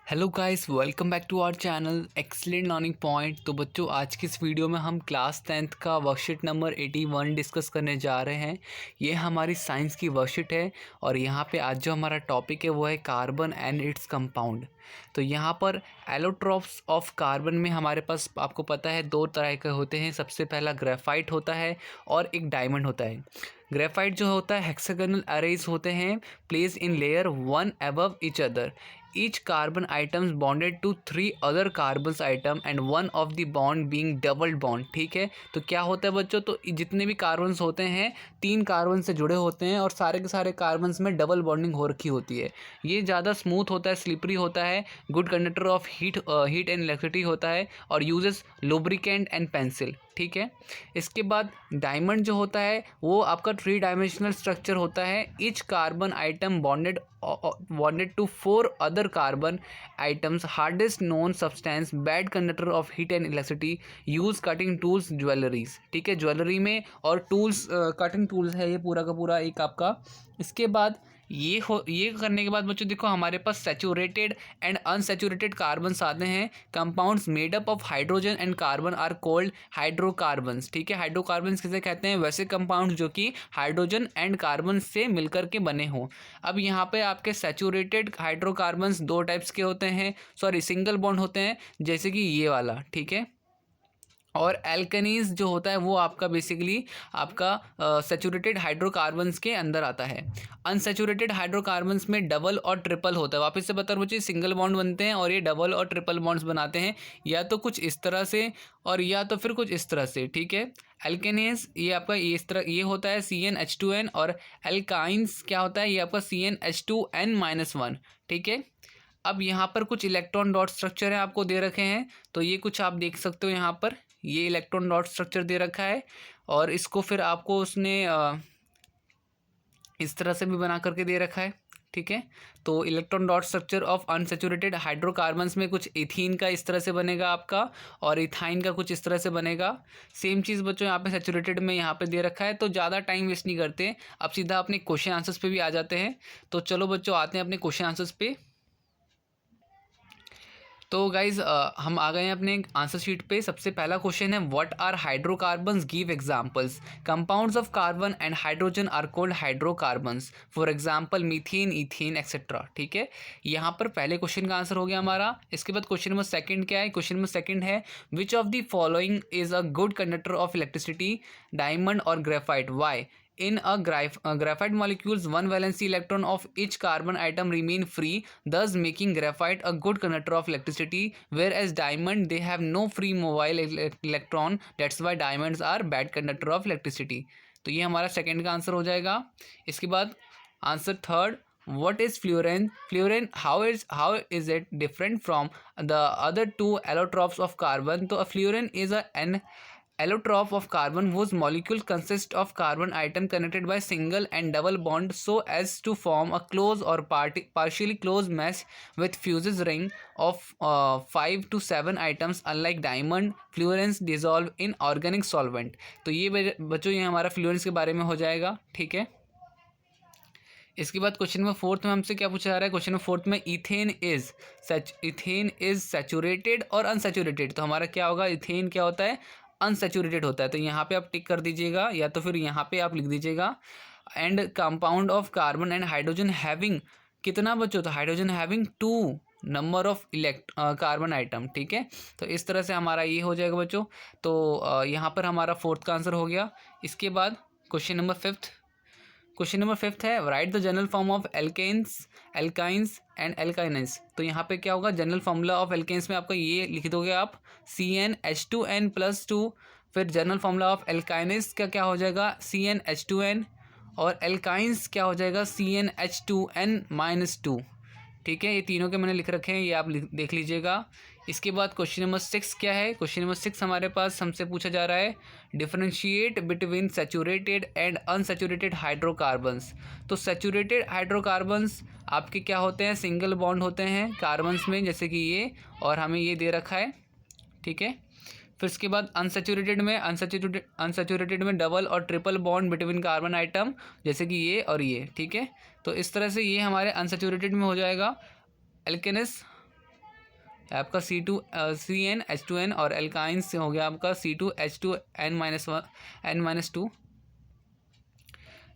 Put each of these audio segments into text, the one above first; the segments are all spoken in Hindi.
Hello guys, welcome back to our channel excellent learning point. तो बच्चों, आज की इस वीडियो में हम क्लास 10th का वर्कशीट नंबर 81 डिस्कस करने जा रहे हैं। ये हमारी साइंस की वर्कशीट है और यहाँ पे आज जो हमारा टॉपिक है वो है कार्बन एंड इट्स कंपाउंड। तो यहाँ पर एलोट्रॉप्स ऑफ कार्बन में हमारे पास आपको पता है दो तरह के होते हैं। सबसे पहला ग्रेफाइट होता है और एक डायमंड होता है। ग्रेफाइट जो होता है हेक्सागोनल अरेज होते हैं place in layer one above each other. each carbon items bonded to three other carbons atom and one of the bond being double bond। ठीक है, तो क्या होता है बच्चों, तो जितने भी कार्बन्स होते हैं 3 कार्बन से जुड़े होते हैं और सारे के सारे कार्बन्स में डबल बॉन्डिंग हो रखी होती है। ये ज़्यादा स्मूथ होता है, स्लिपरी होता है, good conductor of heat and electricity होता है और यूजेस लुब्रिकेंट एंड पेंसिल। ठीक है, इसके बाद डायमंड जो होता है वो आपका 3 डायमेंशनल स्ट्रक्चर होता है। Each carbon atom bonded to 4 other carbon atoms, hardest known substance, bad conductor of heat and electricity, use cutting tools, jewelleries. ठीक है, ज्वेलरी में और टूल्स, कटिंग टूल्स है ये पूरा का पूरा एक आपका। इसके बाद ये करने के बाद बच्चों देखो हमारे पास सैचुरेटेड एंड अनसैचुरेटेड कार्बन्स आते हैं। Compounds made up of hydrogen and carbon are called hydrocarbons. ठीक है, हाइड्रोकार्बन्स किसे कहते हैं? वैसे कंपाउंड्स जो कि हाइड्रोजन एंड कार्बन से मिलकर के बने हों। अब यहाँ पे आपके सैचुरेटेड हाइड्रोकार्बन्स 2 टाइप्स के होते हैं, सॉरी सिंगल बॉन्ड होते हैं, जैसे कि ये वाला। ठीक है, और एल्केनीज जो होता है वो आपका बेसिकली आपका सैचुरेटेड हाइड्रोकार्बन्स के अंदर आता है। अनसैचुरेटेड हाइड्रोकार्बन्स में डबल और ट्रिपल होता है। वापस से बता रहा हूँ बच्चे, सिंगल बॉन्ड बनते हैं और ये डबल और ट्रिपल बॉन्ड्स बनाते हैं, या तो कुछ इस तरह से और या तो फिर कुछ इस तरह से। ठीक है, एल्केनीज ये आपका ये इस तरह ये होता है CnH2n, और एल्काइंस क्या होता है? ये आपका CnH2n-1। ठीक है, अब यहाँ पर कुछ इलेक्ट्रॉन डॉट स्ट्रक्चर है आपको दे रखे हैं, तो ये कुछ आप देख सकते हो। यहाँ पर ये इलेक्ट्रॉन डॉट स्ट्रक्चर दे रखा है और इसको फिर आपको उसने इस तरह से भी बना करके दे रखा है। ठीक है, तो electron dot structure of unsaturated hydrocarbons में कुछ एथीन का इस तरह से बनेगा आपका, और इथाइन का कुछ इस तरह से बनेगा। सेम चीज़ बच्चों यहाँ पे सैचुरेटेड में यहाँ पे दे रखा है। तो ज़्यादा टाइम वेस्ट नहीं करते, अब सीधा अपने क्वेश्चन आंसर्स पे भी आ जाते हैं। तो चलो बच्चों, आते हैं अपने क्वेश्चन आंसर्स पे। तो गाइज हम आ गए हैं अपने आंसर शीट पे। सबसे पहला क्वेश्चन है, what are hydrocarbons? Give examples. Compounds of carbon and hydrogen are called hydrocarbons, for example methane, ethane etcetera. ठीक है, यहाँ पर पहले क्वेश्चन का आंसर हो गया हमारा। इसके बाद क्वेश्चन नंबर सेकंड क्या है? क्वेश्चन नंबर सेकंड है, which of the following is a good conductor of electricity? Diamond और graphite. Why? In a graphite molecules, one valency electron of each carbon atom remain free, thus making graphite a good conductor of electricity, whereas diamond they have no free mobile electron, that's why diamonds are bad conductor of electricity। तो ये हमारा सेकंड का आंसर हो जाएगा। इसके बाद answer third, what is fluorine? Fluorine, how is it different from the other two allotropes of carbon? तो fluorine is an allotrope of carbon whose molecule consists of carbon atom connected by single and double bond so as to form a close or partially closed mesh with fuses ring of 5 to 7 items। unlike diamond, fluorines dissolve in organic solvent। तो ये बच्चों ये हमारा फ्लोरेंस के बारे में हो जाएगा। ठीक है, इसके बाद क्वेश्चन नंबर फोर्थ में हमसे क्या पूछा जा रहा है? क्वेश्चन नंबर फोर्थ में, इथेन इज सैचुरेटेड और अनसैचुरेटेड। तो हमारा क्या होगा? इथेन क्या होता है? अनसैचुरेटेड होता है। तो यहाँ पे आप टिक कर दीजिएगा, या तो फिर यहाँ पे आप लिख दीजिएगा, and compound of carbon and hydrogen having कितना बच्चों? तो hydrogen having 2 number of carbon atom. ठीक है, तो इस तरह से हमारा ये हो जाएगा बच्चों। तो यहाँ पर हमारा फोर्थ का आंसर हो गया। इसके बाद क्वेश्चन नंबर फिफ्थ है, write the general form of alkynes and alkenes. तो यहाँ पे क्या होगा? जनरल फॉर्मूला ऑफ एल्केन्स में आपका ये लिख दोगे आप CnH2n+2। फिर जनरल फॉर्मूला ऑफ एल्काइनेस का क्या हो जाएगा? CnH2n, और एल्काइंस क्या हो जाएगा? CnH2n-2। ठीक है, ये तीनों के मैंने लिख रखे हैं, ये आप देख लीजिएगा। इसके बाद क्वेश्चन नंबर 6 क्या है? क्वेश्चन नंबर 6 हमारे पास हमसे पूछा जा रहा है, differentiate between saturated and unsaturated hydrocarbons. तो सैचुरेटेड हाइड्रोकार्बन्स आपके क्या होते हैं? सिंगल बॉन्ड होते हैं कार्बन्स में, जैसे कि ये, और हमें ये दे रखा है। ठीक है, फिर इसके बाद अनसैचुरेटेड में डबल और triple bond between carbon atom, जैसे कि ये और ये। ठीक है, तो इस तरह से ये हमारे अनसैचुरेटेड में हो जाएगा एल्केनेस आपका CN H2N और एल्काइंस हो गया आपका C2H2N-1N-2।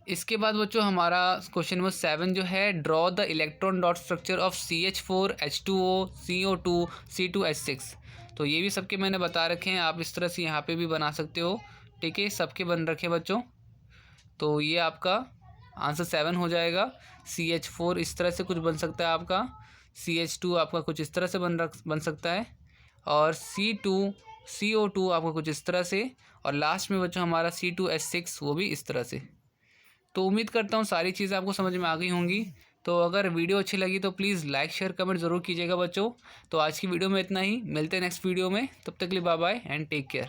इसके बाद बच्चों हमारा क्वेश्चन नंबर 7 जो है, draw the electron dot structure of CH4H2O CO2 C2H6। तो ये भी सबके मैंने बता रखे हैं, आप इस तरह से यहाँ पे भी बना सकते हो। ठीक है, सबके बन रखे बच्चों। तो ये आपका आंसर 7 हो जाएगा। CH4 इस तरह से कुछ बन सकता है आपका, CH2 आपका कुछ इस तरह से बन सकता है, और CO2 आपका कुछ इस तरह से, और लास्ट में बच्चों हमारा C2H6 वो भी इस तरह से। तो उम्मीद करता हूँ सारी चीज़ें आपको समझ में आ गई होंगी। तो अगर वीडियो अच्छी लगी तो प्लीज़ लाइक शेयर कमेंट ज़रूर कीजिएगा बच्चों। तो आज की वीडियो में इतना ही, मिलते हैं नेक्स्ट वीडियो में, तब तक के लिए bye bye and take care.